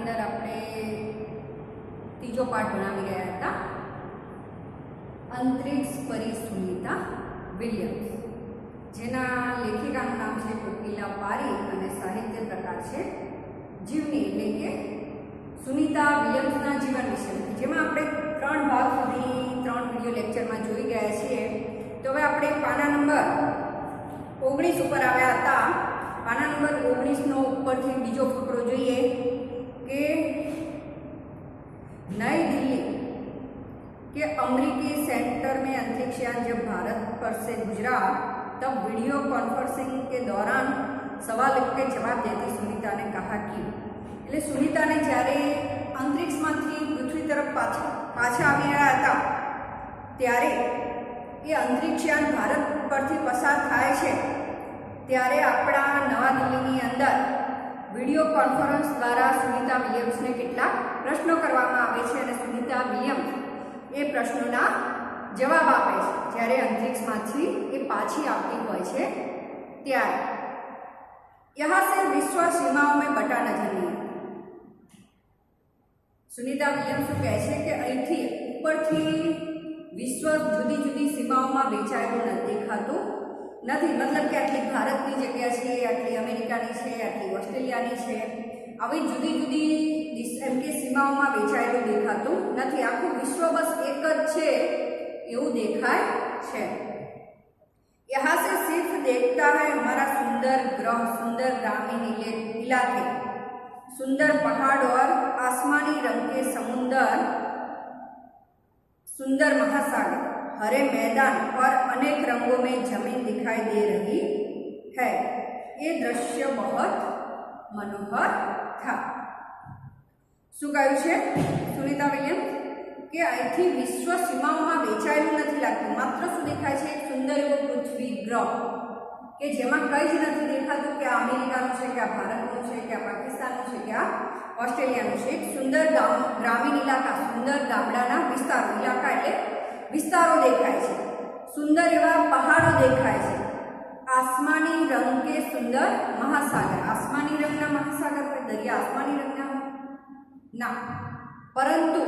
अंदर આપણે ત્રીજો પાઠ ભણાવી રહ્યા હતા અંતરિક્ષ પરી સુનિતા વિલિયમ્સ, જેના લેખિકાનું નામ છે કોકિલા પારીખ અને સાહિત્ય પ્રકાર છે જીવની, એટલે કે સુનિતા વિલિયમ્સના જીવન વિશે, જેમાં આપણે 3 ભાગ સુધી 3 વિડિયો લેક્ચરમાં જોઈ ગયા છીએ. તો હવે આપણે પાના નંબર 19 ઉપર આવ્યા હતા. पाना नंबर 19 नो ऊपर थी बीजो फकरो जोईए कि नई दिल्ली के अमेरिकी सेंटर में अंतरिक्षयान जब भारत पर से गुजरा तब वीडियो कॉन्फ्रेंसिंग के दौरान सवाल के जवाब देती सुनीता ने कहा कि એટલે સુનિતાને જ્યારે અંતરિક્ષમાંથી પૃથ્વી તરફ પાછા આવી રહ્યા હતા ત્યારે એ અંતરિક્ષયાન ભારત પરથી પસાર થાય છે ત્યારે આપણા નવા દિલ્હીની અંદર વિડીયો કોન્ફરન્સ દ્વારા સુનિતા વિલિયમ્સને કેટલાક પ્રશ્નો કરવામાં આવે છે અને સુનિતા વિલિયમ્સ એ પ્રશ્નોના જવાબ આપે છે જ્યારે અંતરિક્ષમાંથી એ પાછી આવતી હોય છે ત્યારે. यहाँ से विश्व सीमाओं में बटा नजर नहीं. सुनीता विलियम्स કહે છે કે અહીંથી ઉપરથી વિશ્વ જુદી જુદી સીમાઓમાં વેચાયેલું દેખાતું નથી. मतलब કે આટલી ભારતની જગ્યા છે, આટલી અમેરિકાની છે, આટલી ઓસ્ટ્રેલિયાની છે, આવી જુદી જુદી એમ કે સીમાઓમાં વેચાયેલું દેખાતું નથી. આખું વિશ્વ બસ એક જ છે એવું દેખાય છે. यहाँ से सिर्फ देखता है हमारा सुंदर ग्रह, सुंदर ग्रामीण इलाके, सुंदर पहाड़ और आसमानी रंग के समुंदर, सुंदर महासागर, हरे मैदान और अनेक रंगों में जमीन दिखाई दे रही है. ये दृश्य बहुत मनोहर था. શું કહ્યું છે સુનિતા વિલિયમ્સ કે અહીંથી વિશ્વ સીમાઓમાં વેચાયેલું નથી લાગતું. માત્ર શું દેખાય છે? એક સુંદર એવો પૃથ્વી ગ્રહ કે જેમાં કંઈ જ નથી દેખાતું કે આ અમેરિકાનું છે, કે આ ભારતનું છે, કે આ પાકિસ્તાનનું છે, કે આ ઓસ્ટ્રેલિયાનું છે. એક સુંદર ગ્રામીણ ઇલાકા, સુંદર ગામડાના વિસ્તારો, ઇલાકા એટલે વિસ્તારો દેખાય છે. સુંદર એવા પહાડો દેખાય છે. આસમાની રંગ કે સુંદર મહાસાગર. આસમાની રંગના મહાસાગર કે દરિયા આસમાની રંગના ના, પરંતુ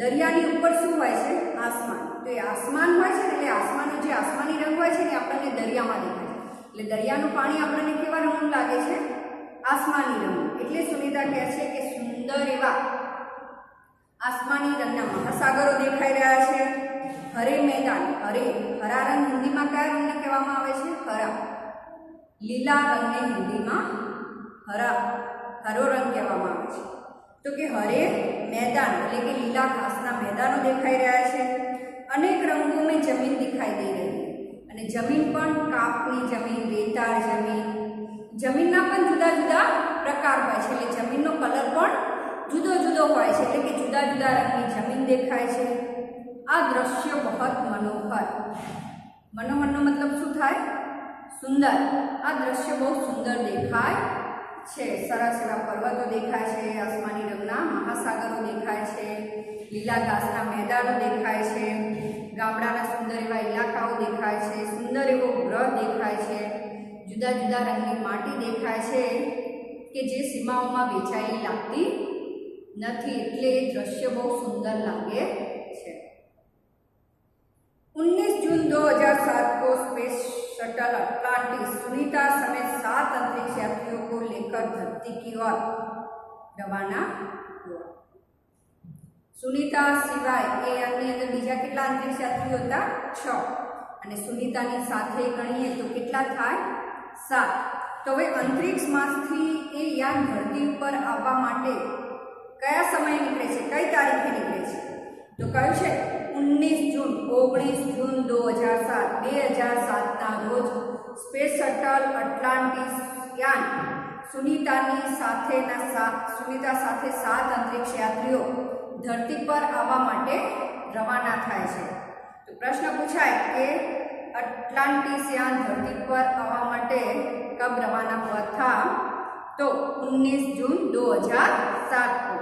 દરિયાની ઉપર શું હોય છે? આસમાન. તો એ આસમાન હોય છે એટલે આસમાનનો જે આસમાની રંગ હોય છે ને આપણને દરિયામાં દેખાય છે. એટલે દરિયાનું પાણી આપણને કેવા રંગનું લાગે છે? આસમાની રંગ. એટલે સુનિતા કહે છે કે સુંદર એવા આસમાની રંગના મહાસાગરો દેખાઈ રહ્યા છે. હરે મેદાન, હરા રંગ હિન્દીમાં કયા રંગને કહેવામાં આવે છે? હરા. લીલા રંગને હિન્દીમાં હરો રંગ કહેવામાં આવે છે. તો કે હરે मैदान એટલે કે લીલા ઘાસના મેદાનો દેખાઈ રહ્યા છે. અનેક રંગો में જમીન દિખાઈ દે રહી. અને જમીન પણ કાપની જમીન, રેતાળ જમીન, જમીનના પણ જુદા જુદા પ્રકાર હોય છે. એટલે જમીનનો કલર પણ જુદો જુદો હોય છે. એટલે કે જુદા જુદા રંગની જમીન દેખાય છે. આ દ્રશ્ય બહુત મનોહર. મનોહરનો મતલબ શું થાય? સુંદર. આ દ્રશ્ય બહુ સુંદર દેખાય છે. સરસ એવા પર્વતો દેખાય છે, આસમાની રંગના મહાસાગરો દેખાય છે, લીલા ઘાસના મેદાનો દેખાય છે, ગામડાના સુંદર એવા ઇલાકાઓ દેખાય છે, સુંદર એવો ગ્રહ દેખાય છે, જુદા જુદા રંગની માટી દેખાય છે કે જે સીમાઓમાં વેચાયેલી લાગતી નથી. એટલે એ દ્રશ્ય બહુ સુંદર લાગે છે. 19 जून 2007 को स्पेस शटल अटलांटिस सुनीता समेत 7 अंतरिक्ष यात्रियों को लेकर धरती की ओर रवाना हुआ. सुनीता सिवाय એ આની અંદર બીજા કેટલા અંતરિક્ષ યાત્રીઓ હતા? 6. અને સુનિતાની સાથે ગણીએ તો કેટલા થાય? 7. તો હવે અંતરિક્ષમાંથી એ યાન ધરતી ઉપર આવવા માટે કયા સમયે નીકળે છે? કઈ તારીખે નીકળે છે? તો કયું છે? 19 जून 2007 रोज स्पेस शटल अटलांटिस यान सुनीता साथे 7 अंतरिक्ष यात्रीओ धरती पर आवा माटे रवाना थाय छे. तो प्रश्न पूछाय कि अटलांटिस यान धरती पर आवा माटे कब रवाना हुआ था? तो 19 जून 2007 को.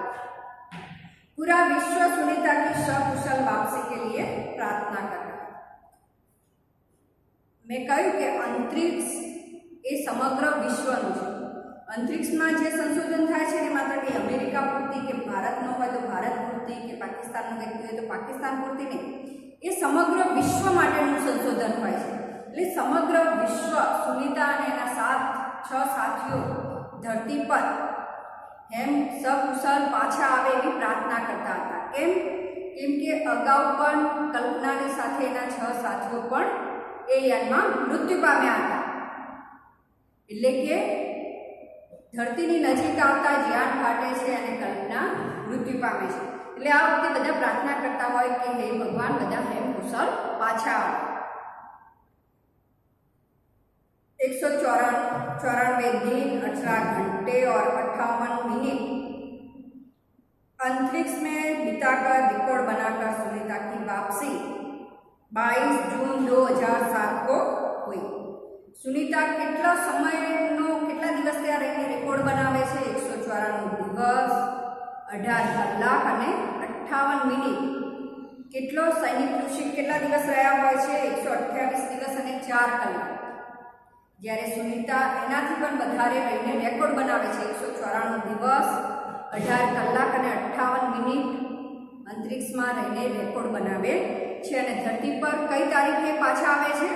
पूरा विश्व सुनीता की सकुशल वापसी के लिए प्रार्थना कर रहा है. मैं कहूँ कि अंतरिक्ष એ સમગ્ર વિશ્વનું છે. અંતરિક્ષમાં જે સંશોધન થાય છે એ માત્ર કે અમેરિકા પૂરતી કે ભારતનો હોય તો ભારત પૂરતી કે પાકિસ્તાનનો વ્યક્તિ હોય તો પાકિસ્તાન પૂરતી નહીં, એ સમગ્ર વિશ્વ માટેનું સંશોધન હોય છે. એટલે સમગ્ર વિશ્વ સુનિતા અને એના 6 સાથીઓ ધરતી પર એમ સકુશળ પાછા આવે એવી પ્રાર્થના કરતા હતા. કેમ કે અગાઉ પણ કલ્પનાની સાથે એના 6 સાથીઓ પણ એ યાનમાં મૃત્યુ પામ્યા હતા. એટલે કે ધરતીની નજીક આવતા જ્ઞાન ફાટે છે અને કલ્પના મૃત્યુ પામે છે. એટલે આ વખતે બધા પ્રાર્થના કરતા હોય કે હે ભગવાન, બધા હેમ કુશળ પાછા આવે. 194 दिन 18 घंटे और 58 मिनट अंतरिक्ष में बिताकर रिकॉर्ड बनाकर सुनीता की वापसी 22 जून 2007 को हुई. सुनीता કેટલા સમયનો કેટલા દિવસ ત્યાં રહીને રેકોર્ડ બનાવે છે? 194 દિવસ 18 કલાક અને 58 મિનિટ. કેટલો સૈનિક ઋષિ કેટલા દિવસ રહ્યા હોય છે? 128 દિવસ અને 4 કલાક. જ્યારે સુનિતા એનાથી પણ વધારે રહીને રેકોર્ડ બનાવે છે. 194 દિવસ 18 કલાક અને 58 મિનિટ અંતરિક્ષમાં રહીને રેકોર્ડ બનાવે છે અને ધરતી પર કઈ તારીખે પાછા આવે છે?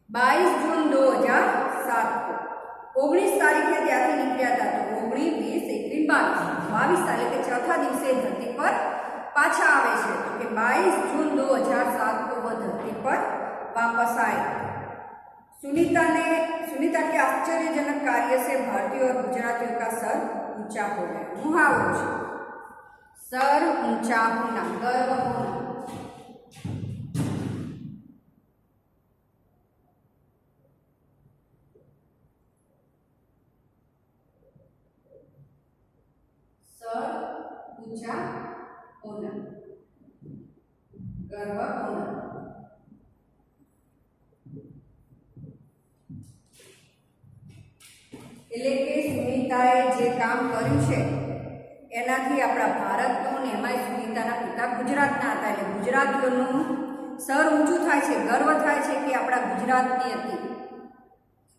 22 जून 2007 को. 19 તારીખે ત્યાંથી નીકળ્યા હતા. તો 19, 20, 21, 22 તારીખે ચોથા દિવસે ધરતી પર પાછા આવે છે. તો કે 22 जून 2007 को वो धरती पर वापस आए. सुनीता के आश्चर्यजनक कार्य से भारतीयों और गुजरातियों का सर ऊंचा हो गया. मुहावरो है सर ऊंचा होना, गर्व होना. सर ऊंचा होना, गर्व होना. એટલે કે સુનિતાએ જે કામ કર્યું છે એનાથી આપણા ભારતનું ને એમાંય સુનિતાના પિતા ગુજરાતના હતા. એટલે ગુજરાતીઓનું સર ઊંચું થાય છે, ગર્વ થાય છે કે આપણા ગુજરાતની હતી.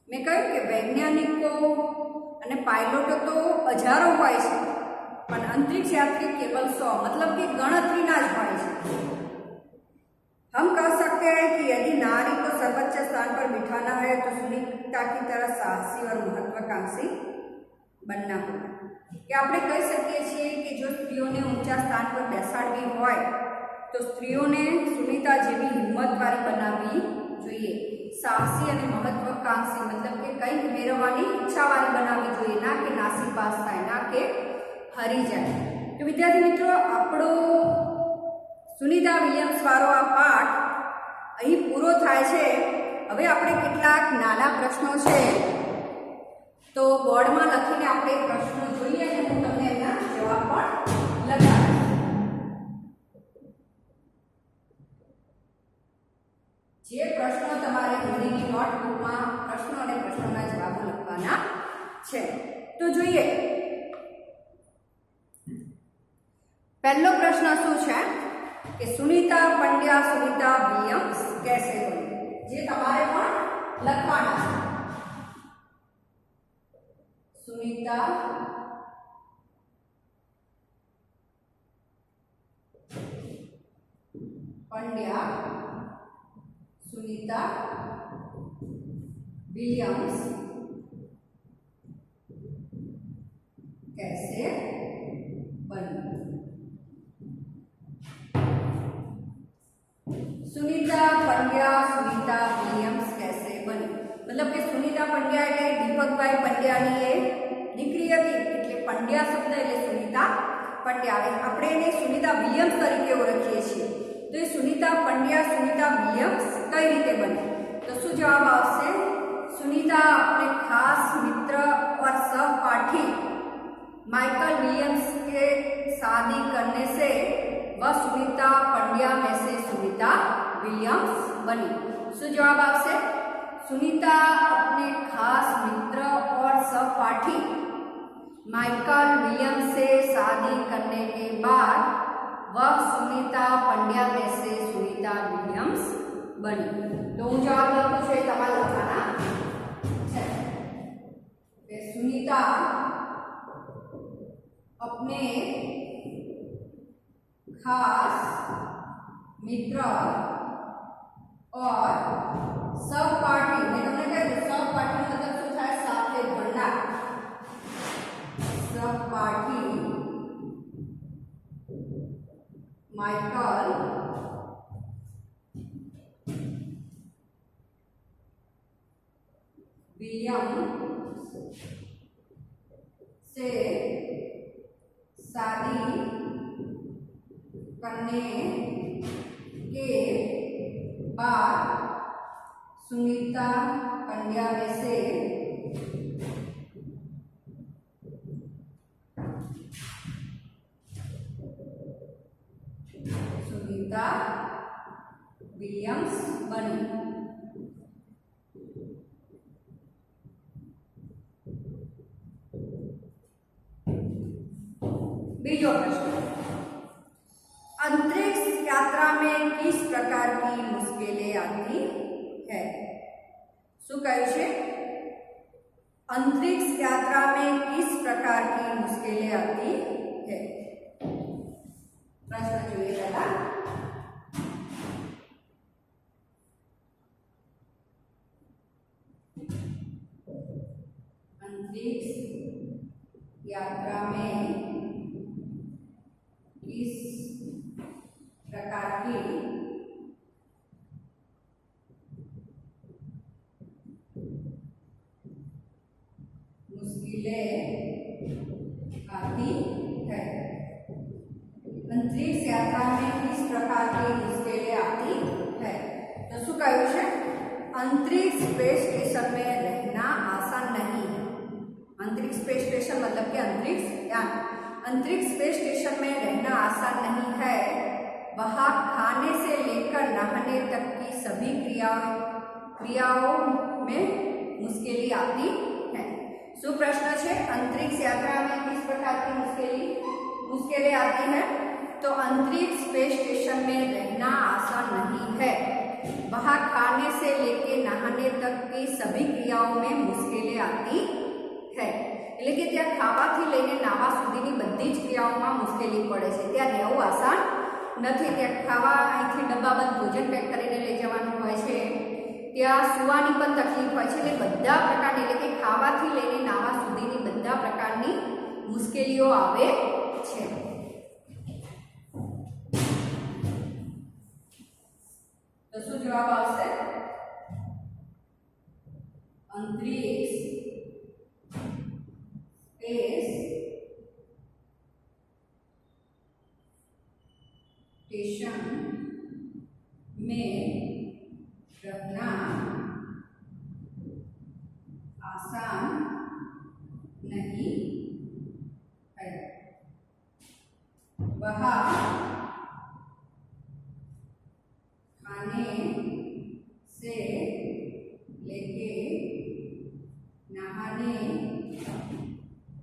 મેં કહ્યું કે વૈજ્ઞાનિકો અને પાયલોટો તો હજારો હોય છે, પણ અંતરિક્ષ યાત્રી केवल 100, मतलब कि गणतरीना જ હોય છે. हम कह सकते हैं कि यदि नारी को सर्वोच्च स्थान पर बिठाना है तो सुनीता की तरह साहसी और महत्वाकांक्षी बनना होगा. कि આપણે કહી શકીએ છીએ કે જો સ્ત્રીઓને ઊંચા સ્થાન પર બેસાડવી હોય તો સ્ત્રીઓને સુનિતા જેવી હિંમતવાળી બનાવવી જોઈએ. સાહસી અને મહત્વાકાંક્ષી મતલબ કે કંઈક મેળવવાની ઈચ્છાવાળી બનાવવી જોઈએ, ના કે નાસીપાસ થાય, ના કે હારી જાય. તો વિદ્યાર્થી મિત્રો, આપણો સુનિતા વિલિયમ્સ વાળો આ પાઠ અહીં પૂરો થાય છે. હવે આપણે કેટલાક નાના પ્રશ્નો છે તો બોર્ડમાં લખીને આપણે પ્રશ્નો જોઈએ અને હું તમને એના જવાબ પણ લખાવીશ. જે પ્રશ્નો તમારે હિન્દીની નોટબુકમાં પ્રશ્નો અને પ્રશ્નોના જવાબો લખવાના છે. તો જોઈએ, પહેલો પ્રશ્ન શું છે કે સુનિતા पंड्या सुनीता विलियम्स कैसे बनी? જે તમારે પણ લખવાના છે. सुनीता पंड्या सुनीता विलियम्स कैसे बनी? सुनीता पंड्या सुनीता विलियम्स कैसे बनी? मतलब कि सुनीता पंड्या એટલે દીપકભાઈ પંડ્યાની એ દીકરી હતી, એટલે પંડ્યા શબ્દ એટલે સુનિતા પંડ્યા. આપણે એને સુનિતા વિલિયમ્સ તરીકે ઓળખીએ છીએ. તો એ સુનિતા પંડ્યા સુનિતા વિલિયમ્સ કઈ રીતે બની? તો શું જવાબ આવશે? सुनीता अपने खास मित्र और सहपाठी माइकल विलियम्स के शादी करने से वह सुनीता पंड्या में से सुनीता विलियम्स बनी. શું જવાબ આવશે? सुनीता अपने खास मित्र और सहपाठी माइकल विलियम्स से शादी करने के बाद वह सुनीता पंड्या में से सुनीता विलियम्स बनी. तो હું જવાબ લખું છું એ તમારે લખવાના છે. सुनीता अपने खास मित्र और सहपाठी में તમને કહ્યું सहपाठी मतलब શું થાય સાથે ભણનાર सहपाठी माइकल विलियम से शादी करने के बाद सुनीता कन्या में से सुनीता विलियम्स बनी। बीजो प्रश्न, अंतरिक्ष यात्रा में किस प्रकार की मुश्किलें आती है? शू कहू छे? अंतरिक्ष यात्रा में किस प्रकार की मुश्किलें आती है? प्रश्न જોઈએ પહેલા अंतरिक्ष यात्रा में किस प्रकार की मुश्किलें आती है? अंतरिक्ष यात्रा में किस प्रकार की मुश्किलें आती है? तो शू कहू छे? अंतरिक्ष स्पेस स्टेशन में रहना आसान नहीं है। अंतरिक्ष स्पेस स्टेशन मतलब कि अंतरिक्ष यान, अंतरिक्ष स्पेस स्टेशन में रहना आसान नहीं है। वहाँ खाने से लेकर नहाने तक की सभी क्रियाओं में मुश्किलें आती है। शू प्रश्न है? अंतरिक्ष यात्रा में किस प्रकार की मुश्किलें आती है? तो अंतरिक्ष स्पेस स्टेशन में रहना आसान नहीं है। वहाँ खाने से लेकर नहाने तक की सभी क्रियाओं में मुश्किलें आती है। એટલે કે ત્યાં ખાવાથી લઈને નાવા સુધીની બધી જ ક્રિયાઓમાં મુશ્કેલી પડે છે। ત્યાં રહેવું આસાન નથી। ત્યાં ખાવા અહીંથી ડબ્બાબંધ ભોજન પેક કરીને લઈ જવાનું હોય છે, ત્યાં સુવાની પણ તકલીફ હોય છે। એટલે બધા પ્રકારની એટલે કે ખાવાથી લઈને નાવા સુધીની બધા પ્રકારની મુશ્કેલીઓ આવે છે। તો શું જવાબ આવશે? अंतरिक्ष स्पेस स्टेशन में रहना आसान नहीं है। वहाँ खाने से लेके नहाने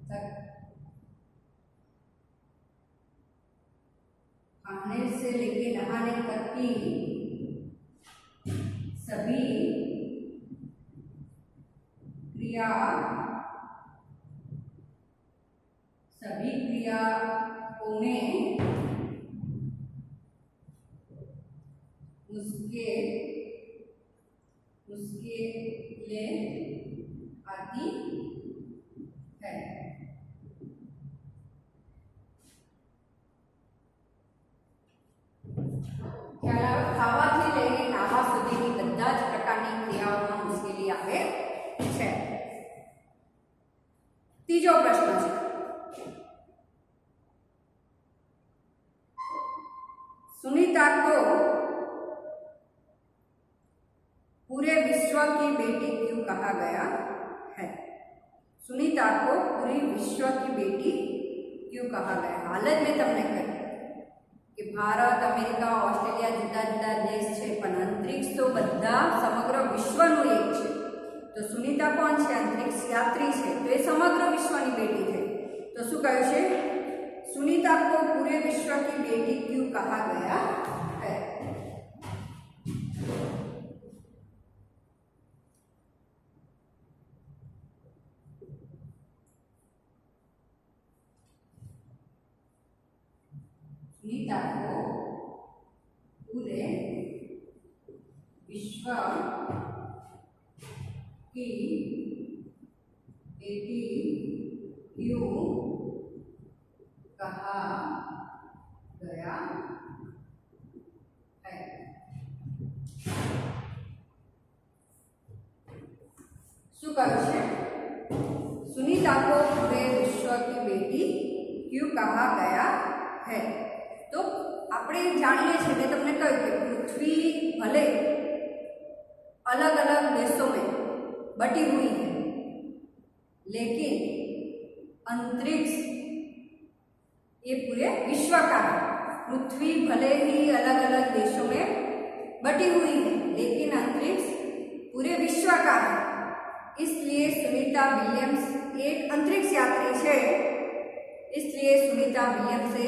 तक खाने से लेके नहाने तक की सभी क्रियाओं में मुश्किलें आती है। ખાવાથી લઈને નાવા સુધીની બધા જ પ્રકારની ક્રિયાઓમાં મુશ્કેલી આવે છે। ત્રીજો પ્રશ્ન છે, सुनीता को पूरे विश्व की बेटी क्यों कहा गया है? सुनीता को पूरे विश्व की बेटी क्यों कहा गया? हाल ज में तमने कही कि भारत, अमेरिका, ऑस्ट्रेलिया जुदा जुदा देश है, पण अंतरिक्ष तो बधा समग्र विश्वनु एक है। तो सुनीता कौन है? अंतरिक्ष यात्री है, तो ये समग्र विश्वनी बेटी है। तो शू कहू छे? सुनीता को पूरे विश्व की बेटी क्यों कहा गया है? सुनीता को पूरे विश्व की बेटी क्यों कहा गया है? શું કહ્યું છે? सुनीता को पूरे विश्व की बेटी क्यों कहा गया है? तो આપણે જાણીએ છીએ મેં તમને કહ્યું કે પૃથ્વી ભલે अलग अलग देशों में बटी हुई है, लेकिन अंतरिक्ष ये पूरे विश्व का है। पृथ्वी भले ही अलग अलग देशों में बटी हुई है, लेकिन अंतरिक्ष पूरे विश्व का है। इसलिए सुनीता विलियम्स एक अंतरिक्ष यात्री है। इसलिए सुनीता विलियम्स से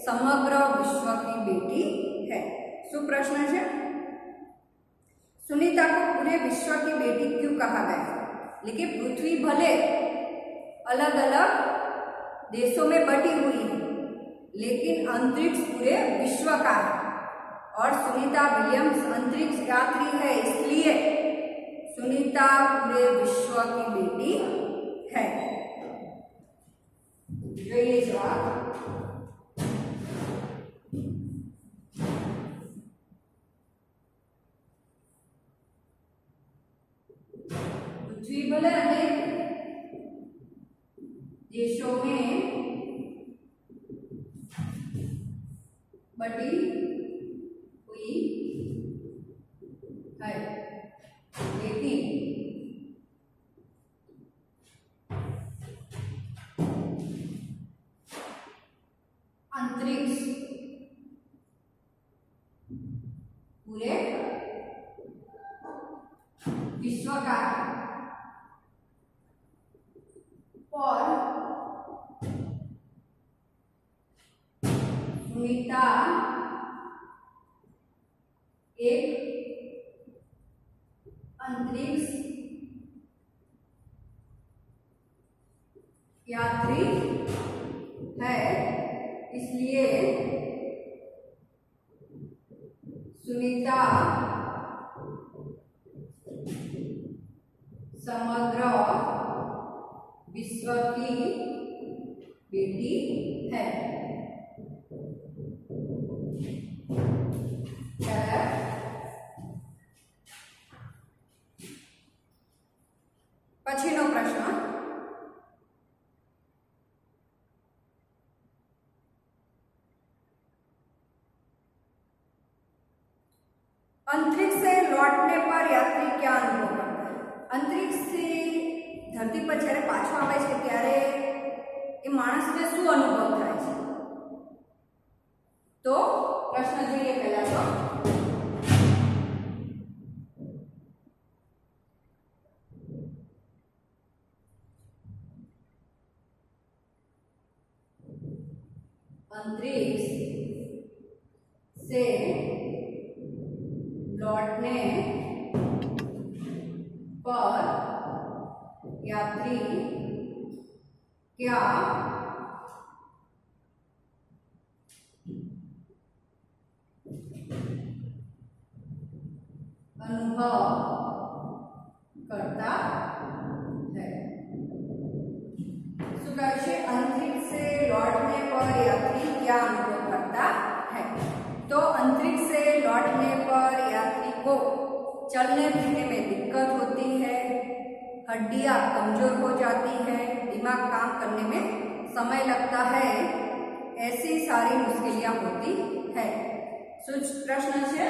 समग्र विश्व की बेटी है। શું પ્રશ્ન છે? सुनीता को पूरे विश्व की बेटी क्यों कहा गया? लेकिन पृथ्वी भले अलग अलग देशों में बटी हुई है, लेकिन अंतरिक्ष पूरे विश्व का है और सुनीता विलियम्स अंतरिक्ष यात्री है, इसलिए सुनीता पूरे विश्व की बेटी है। જોઈએ જવાબ। पृथ्वी भले अनेक देशों में बटी हुई है, लेकिन अंतरिक्ष पूरे विश्व का है और सुनीता एक अंतरिक्ष यात्री है, इसलिए सुनीता समग्र विश्व की बेटी है। पछीनो प्रश्न, अंतरिक्ष से लौटने पर यात्री क्या अनुभव करता है? अंतरिक्ष से धरती पर જ્યારે પાછો આવે છે ત્યારે એ માણસને શું અનુભવ થાય છે? તો પ્રશ્ન જોઈએ પહેલા તો। अंतरिक्ष से लौटने पर यात्री क्या अनुभव करता है? अंतरिक्ष से लौटने पर यात्री क्या अनुभव करता है? तो अंतरिक्ष से लौटने पर यात्री को चलने फिरने में दिक्कत होती है, हड्डियां कमजोर हो जाती है, दिमाग काम करने में समय लगता है, ऐसी सारी मुश्किलें होती है। प्रश्न है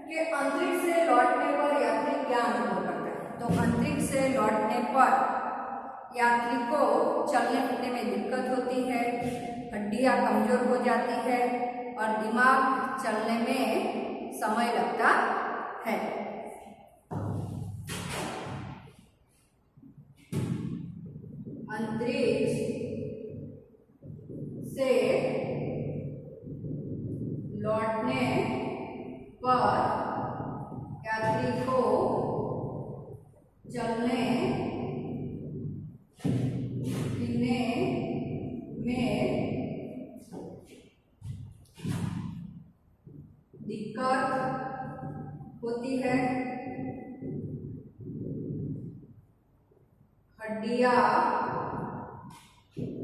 कि अंतरिक्ष से लौटने पर यात्री क्या अनुभव करता है? तो अंतरिक्ष से लौटने पर यात्री को चलने फिरने में दिक्कत होती है, हड्डियां कमजोर हो जाती है और दिमाग चलने में समय लगता है। अंतरिक्ष से लौटने पर यात्री को चलने फिरने में होती है, हड्डियां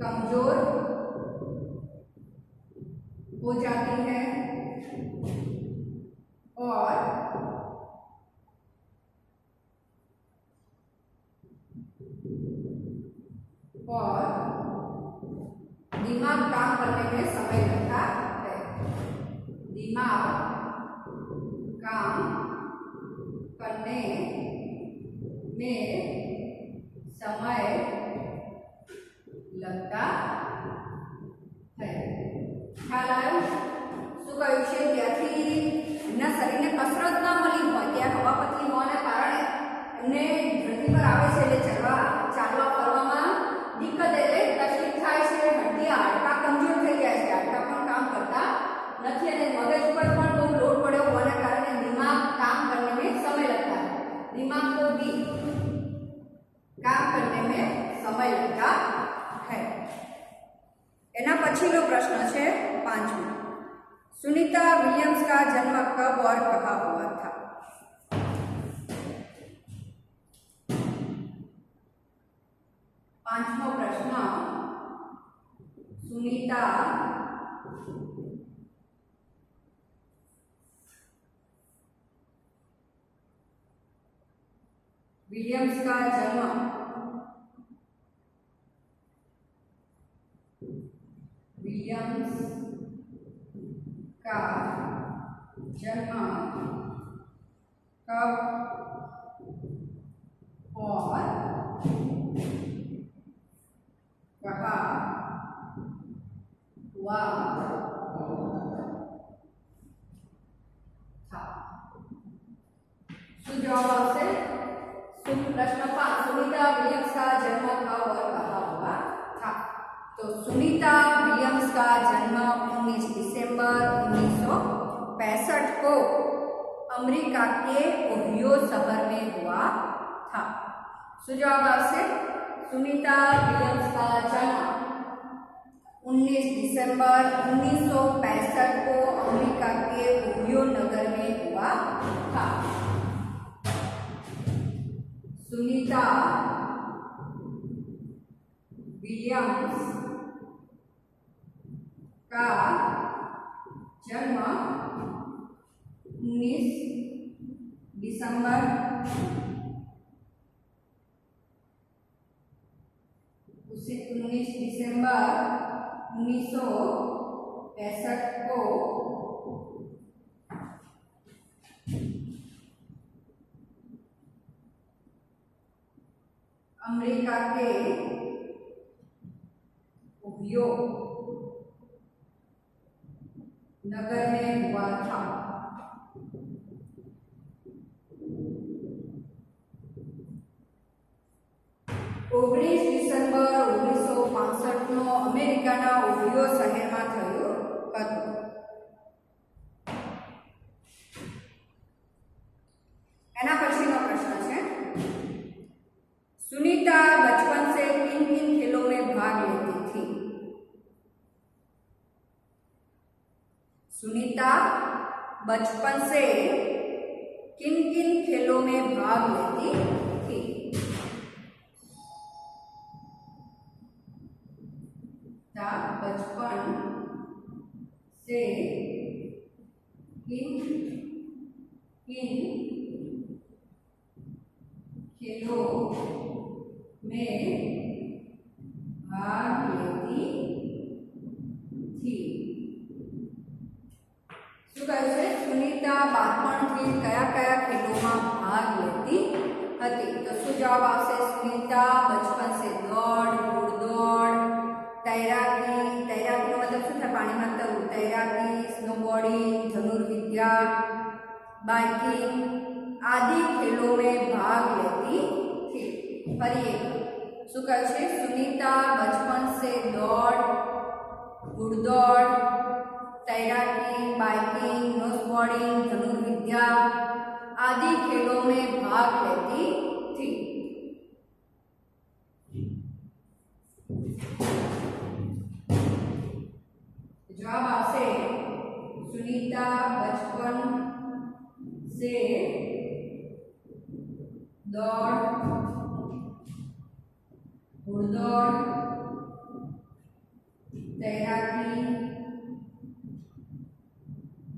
कमजोर हो जाती है और दिमाग काम करने में समय लगता है। दिमाग काम करने में समय लगता है। ख्याल आयो? શું કહ્યું છે? ત્યાંથી એમના શરીરને કસરત ના મળી હોય, ત્યાં હવા પતલી હોવાના કારણે એમને ધરતી પર આવે છે એટલે ચાલવા ફરવામાં દિક્કત એટલે તકલીફ થાય છે। હડ્ડિયા હાડકા કમજોર થઈ ગયા છે, હાડકા પણ કામ કરતા નથી અને મગજ પર પણ બહુ લોડ પડ્યો હોવાના કારણે દિમાગ કામ करने में समय लगता है। दिमाग को भी काम करने में समय लगता है। एना पछीनो प्रश्न है 5वां। सुनीता विलियम्स का जन्म कब और कहाँ हुआ था? पांचवा प्रश्न, सुनीता विलियम्स का जन्म कब और कहाँ हुआ था? जवाब आपसे प्रश्न 5, सुनीता विलियम्स का जन्म कब और कहाँ हुआ था? तो सुनीता विलियम्स का जन्म 19 दिसंबर 1965 को अमेरिका के ओहियो शहर में हुआ था। जवाब आपसे सुनीता विलियम्स का जन्म 19 दिसंबर 1965 को अमेरिका के ओहियो नगर में हुआ था। सुनीता विलियम्स का जन्म 19 दिसंबर 1965 को अमेरिका के ओहियो नगर में हुआ था। 19 डिसेम्बर 1965 નો અમેરિકાના ઓહિયો શહેરમાં થયો હતો। એના પછીનો પ્રશ્ન છે, सुनीता बचपन से किन किन खेलों में भाग लेती थी? सुनीता बचपन से किन किन खेलों में भाग लेती थी? बचपन से किन किन खेलों में भाग लेती थी? શું કહે છે? સુનીતા બાળપણથી કયા કયા ખેલોમાં ભાગ લેતી હતી? તો શું જવાબ આવશે? સુનીતા बचपन से दौड़, घोड़दौड़, तैराकी, तैराकीનો મતલબ શું થાય? પાણીમાં તરવું, તૈરાકી, स्नोबोर्डिंग, धनुर्विद्या, बाइकिंग आदि खेलों में भाग लेती थी। फरी एक શું કહે છે? सुनीता बचपन से दौड़, घुड़दौड़, तैराकी, बाइकिंग, स्नोबोर्डिंग, धनुर्विद्या आदि खेलों में भाग लेती थी। जवाब आपसे सुनीता बचपन से दौड़, घुड़दौड़, तैराकी,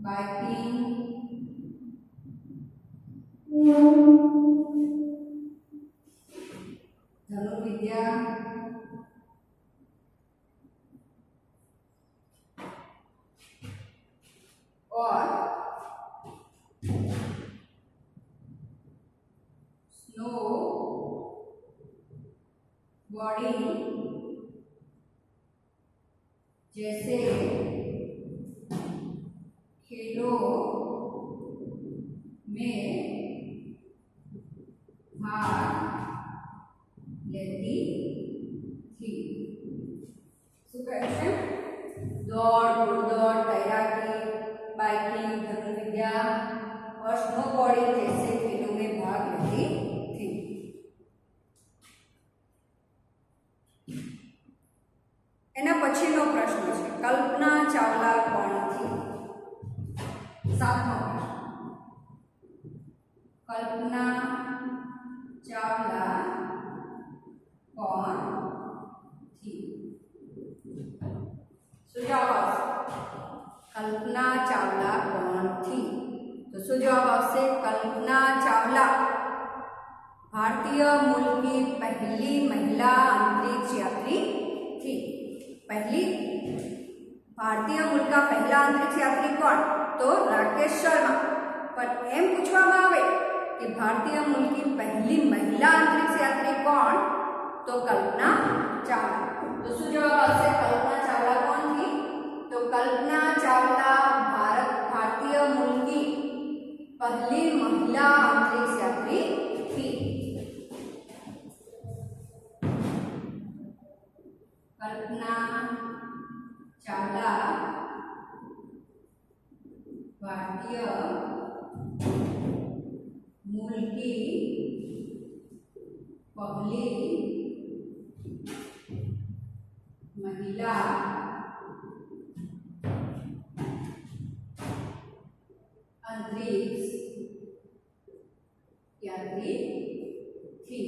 बाइकिंग, धनुर्विद्या, और स्नो बॉर्डिंग जैसे खेलों में भाग लेती थी। दौड़, घुड़दौड़, तैराकी, बाइकिंग, धनुर्विद्या और स्नोबोर्डिंग जैसे खेलों में भाग लेती थी। एना पछीनो प्रश्न है, कल्पना चावला कोण थी? 7मो प्रश्न, कल्पना चावला कोण थी? सुझाव कल्पना चावला कोण थी? तो सुझाव आवशे कल्पना चावला भारतीय मूल की पहली महिला अंतरिक्ष यात्री थी। पहली भारतीय मूल का पहला अंतरिक्ष यात्री कौन? तो राकेश शर्मा। पर एम पूछवामां आवे कि भारतीय मूल की पहली महिला अंतरिक्ष यात्री कौन? तो कल्पना चावला। तो શું જવાબ આવશે? कल्पना चावला कौन थी? तो कल्पना चावला भारतीय मूल की पहली महिला अंतरिक्ष यात्री थी। कल्पना चावला भारतीय मूल की पहली महिला अंतरिक्ष यात्री थी।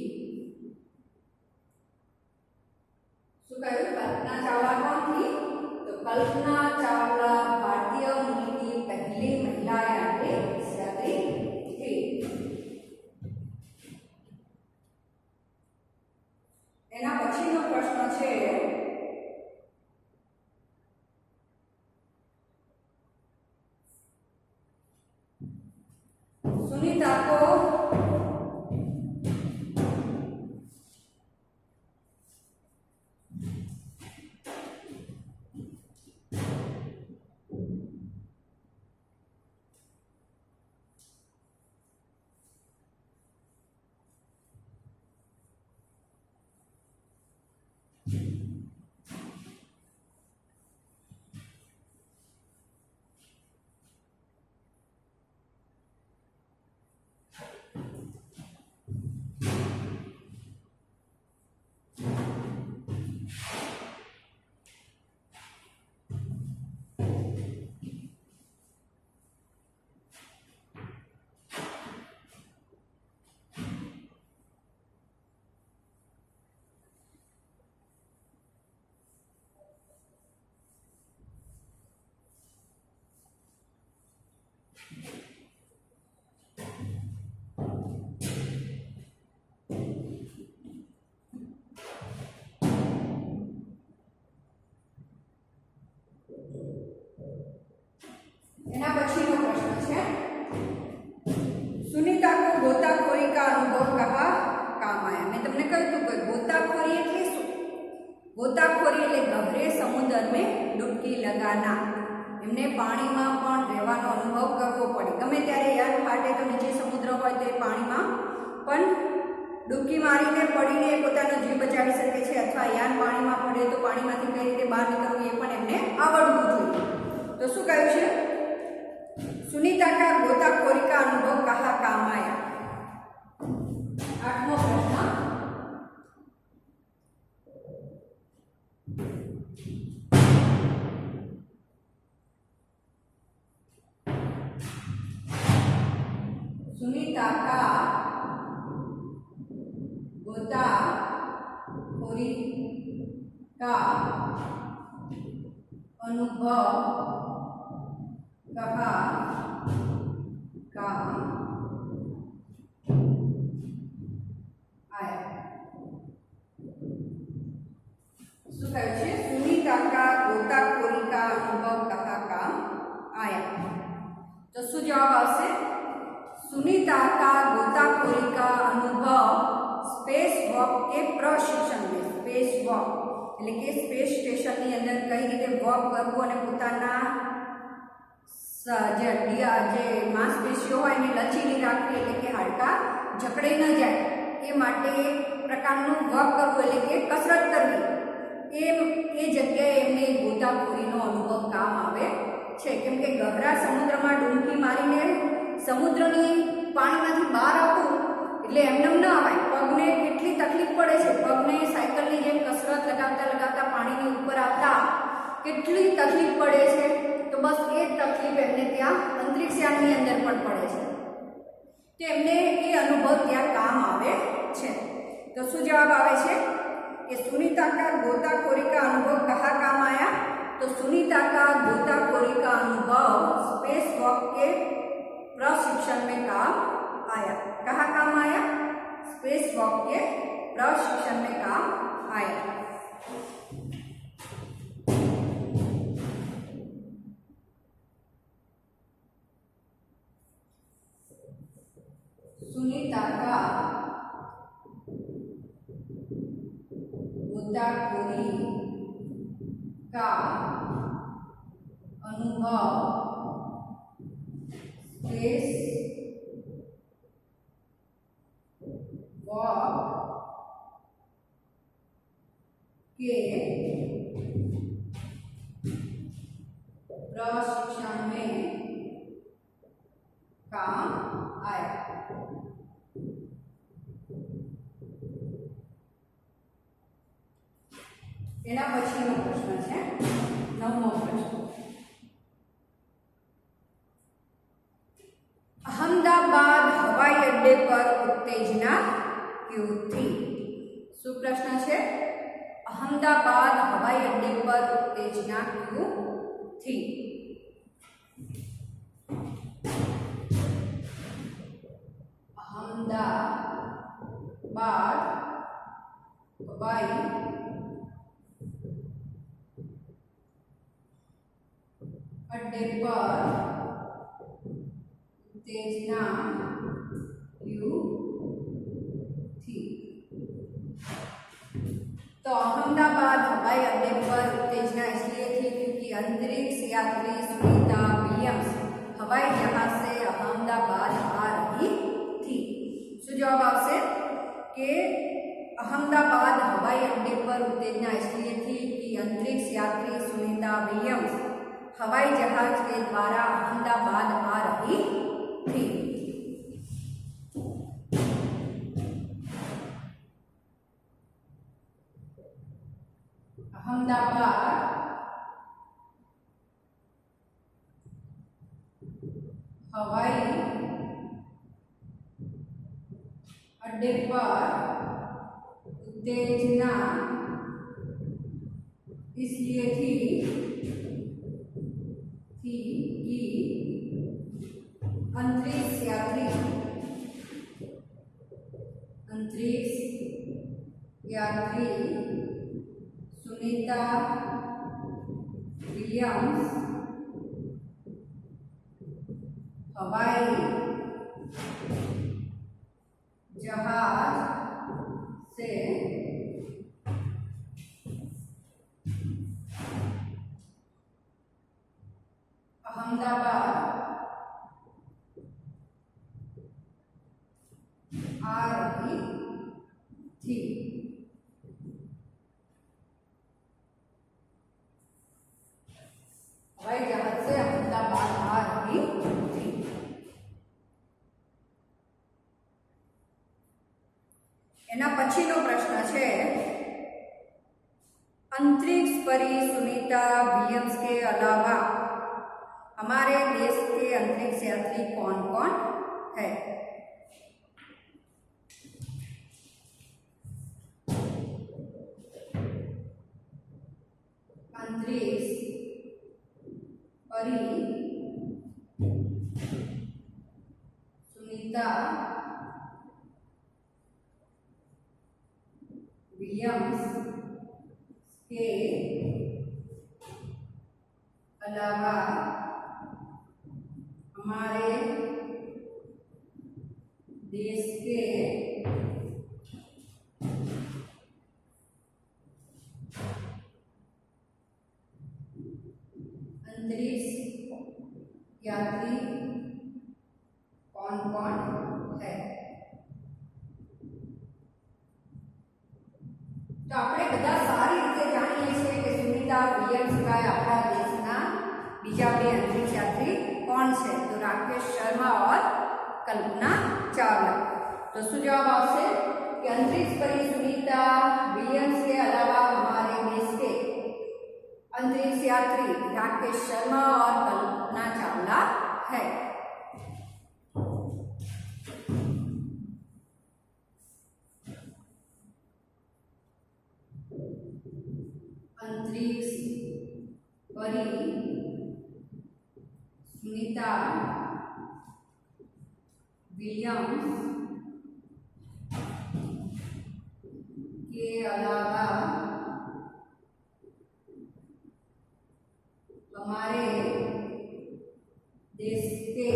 कल्पना चावला कौन थी? तो कल्पना चावला भारतीय मूल की पहली महिला अंतरिक्ष यात्री थी। एना पछीनो प्रश्न छे, सुनीता को एना पछीनो प्रश्न है, सुनीता को गोताखोरी का अनुभव कहाँ काम आया? मैं तमने कहूं कि गोताखोरी एटले शुं? गोताखोरी एटले गहरे समुद्र में डुबकी लगाना। एमने पानी में पण रहेવાનો अनुभव करवो पड़े। गमे त्यारे यान फाटे तो नीचे समुद्र होय तो पानी में पण डुबकी मारीने पड़ीने पोतानो जीव बचावी शके छे, अथवा यान पानी में पड़े तो पाणीमांथी कई रीते बहार निकळवुं ए पण एमने आवडवुं जोईए। तो शुं कह्युं छे? सुनीता का गोताखोरी का अनुभव कहाँ काम आया? 8मो प्रश्न, सुनीता का का अनुभव कहा काम आया। શું કહ્યું છે? સુનિતા का गोताखोरी का अनुभव कहा काम आया। तो શું જવાબ આવશે? सुनीता का गोताखोरी का अनुभव स्पेस वॉक के प्रशिक्षण में, स्पेस वॉक એટલે કે સ્પેસ સ્ટેશનની અંદર કઈ રીતે વોક કરવું અને પોતાના જે માંસપેશીઓ હોય એને લચીલી રાખવી એટલે કે હાડકા જકડાઈ ન જાય એ માટે પ્રકારનું વોક કરવું એટલે કે કસરત કરવી એ જગ્યાએ એમને ગોતાખોરીનો અનુભવ કામ આવે છે। કેમ કે ગહરા સમુદ્રમાં ડૂબકી મારીને સમુદ્રની પાણીમાંથી બહાર આવવું એટલે એમને ન આવાય। પગને કેટલી તકલીફ પડે છે, પગને સાયકલની જેમ કસરત લગાવતા લગાવતા પાણીની ઉપર આવતા કેટલી તકલીફ પડે છે। તો બસ એ તકલીફ એમને ત્યાં અંતરિક્ષયાનની અંદર પણ પડે છે, તો એમને એ અનુભવ ત્યાં કામ આવે છે। તો શું જવાબ આવે છે કે सुनीता का गोताखोरी का अनुभव कहाँ काम आया? तो सुनीता का गोताखोरी का अनुभव स्पेस वॉक के प्रशिक्षण में काम आया। कहाँ काम आया? स्पेस वॉक के प्रशिक्षण में काम आया। सुनीता का गोताखोरी का अनुभव स्पेस वॉक के प्रशिक्षण में काम आया। एना पछीनो प्रश्न है 9मो प्रश्न। अहमदाबाद हवाई अड्डे पर उत्तेजना क्यों थी? શું પ્રશ્ન છે? अहमदाबाद हवाई अड्डे पर उत्तेजना क्यों थी? अहमदाबाद हवाई अड्डे पर उत्तेजना क्यों थी? तो अहमदाबाद हवाई अड्डे पर उत्तेजना इसलिए थी क्योंकि अंतरिक्ष यात्री सुनीता विलियम्स हवाई जहाज से अहमदाबाद आ रही थी। શું જવાબ આવશે કે अहमदाबाद हवाई अड्डे पर उत्तेजना इसलिए थी कि अंतरिक्ष यात्री सुनीता विलियम्स हवाई जहाज के द्वारा अहमदाबाद आ रही थी। अहमदाबाद हवाई अड्डे पर उत्तेजना इसलिए थी कि अंतरिक्ष यात्री सुनीता विलियम्स हवाई जहाज से अहमदाबाद आ रही थी। हवाई जहाज से अहमदाबाद आ रही थी। एना पछीनो प्रश्न है अंतरिक्ष परी सुनीता विलियम्स के अलावा हमारे देश के अंतरिक्ष यात्री कौन कौन है? सुनीता विलियम्स के अलावा हमारे देश के अंतरिक्ष यात्री कौन कौन है। तो આપણે બધા સારી રીતે જાણીએ છીએ કે સુનિતા વિલિયમ્સ સિવાય આપણા દેશના બીજા બે અંતરિક્ષ यात्री कौन છે तो राकेश शर्मा और कल्पना चावला। तो શું જવાબ આવશે कि अंतरिक्ष परी सुनीता विलियम्स के अलावा हमारे देश के अंतरिक्ष यात्री राकेश शर्मा और कल्पना चावला है। अंतरिक्ष परी सुनीता विलियम्स के अलावा हमारे देश के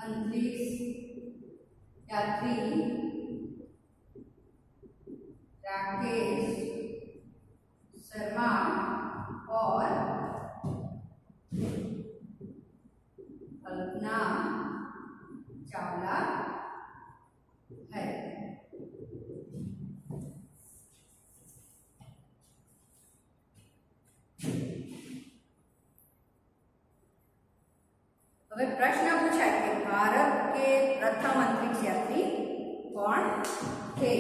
अंतरिक्ष यात्री राकेश शर्मा और कल्पना चावला है। હવે પ્રશ્ન પૂછાય કે ભારત के प्रथम अंतरिक्ष यात्री कौन थे।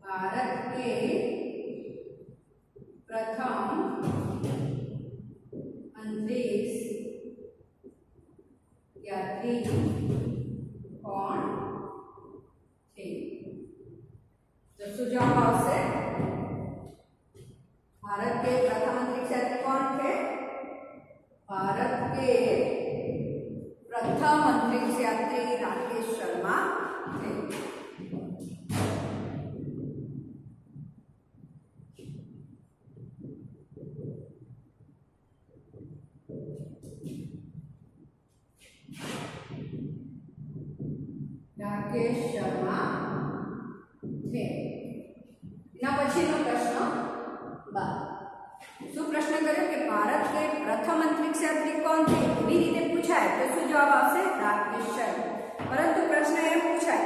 भारत के प्रथम अंतरिक्ष यात्री कौन थे। तो सुझाव आवश्य भारत के प्रथम अंतरिक्ष यात्री कौन थे। भारत के प्रथम अंतरिक्ष यात्री राकेश शर्मा थे। राकेश शर्मा थे। पछीनो प्रश्न शू प्रश्न कर्यो कि भारत के प्रथम अंतरिक्ष यात्री कौन थे एवी रीते पूछाय तो शू जवाब आवशे राकेश शर्मा। परंतु प्रश्न एम पूछाय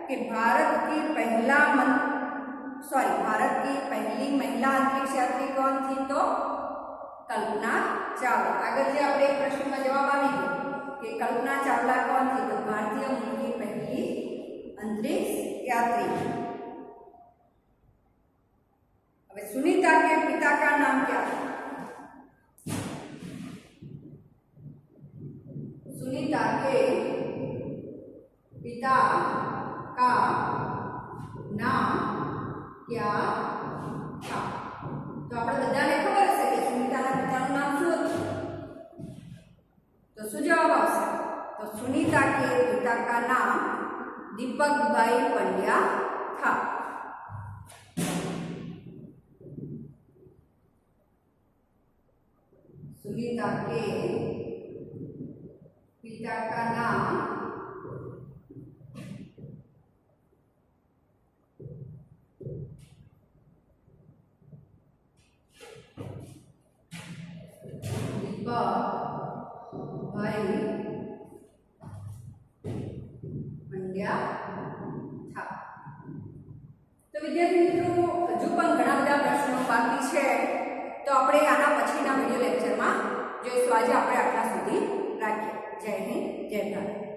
कि भारत की पहली महिला अंतरिक्ष यात्री कौन थी तो कल्पना चावला। आगे जे आपणे प्रश्न में जवाब आवी गयो कि कल्पना चावला कौन थी तो भारतीय मूल की पहली अंतरिक्ष यात्री। सुनीता के पिता का नाम क्या था। सुनीता के पिता का नाम क्या था। तो આપણે બધાને ખબર હશે કે સુનીતાના પિતાનું નામ શું હતું। તો શું જવાબ આવશે તો सुनीता के पिता का नाम दीपक भाई पंड्या था। सुनीता के पिता का नाम दीपक भाई पंड्या था। तो विद्यार्थी मित्रों हजू पण घणा बधा प्रश्नों बाकी है तो આપણે આના પછીના વિડિયો લેક્ચરમાં જોઈશું। આજે આપણે આટલા સુધી રાખીએ। જય હિન્દ, જય ભારત।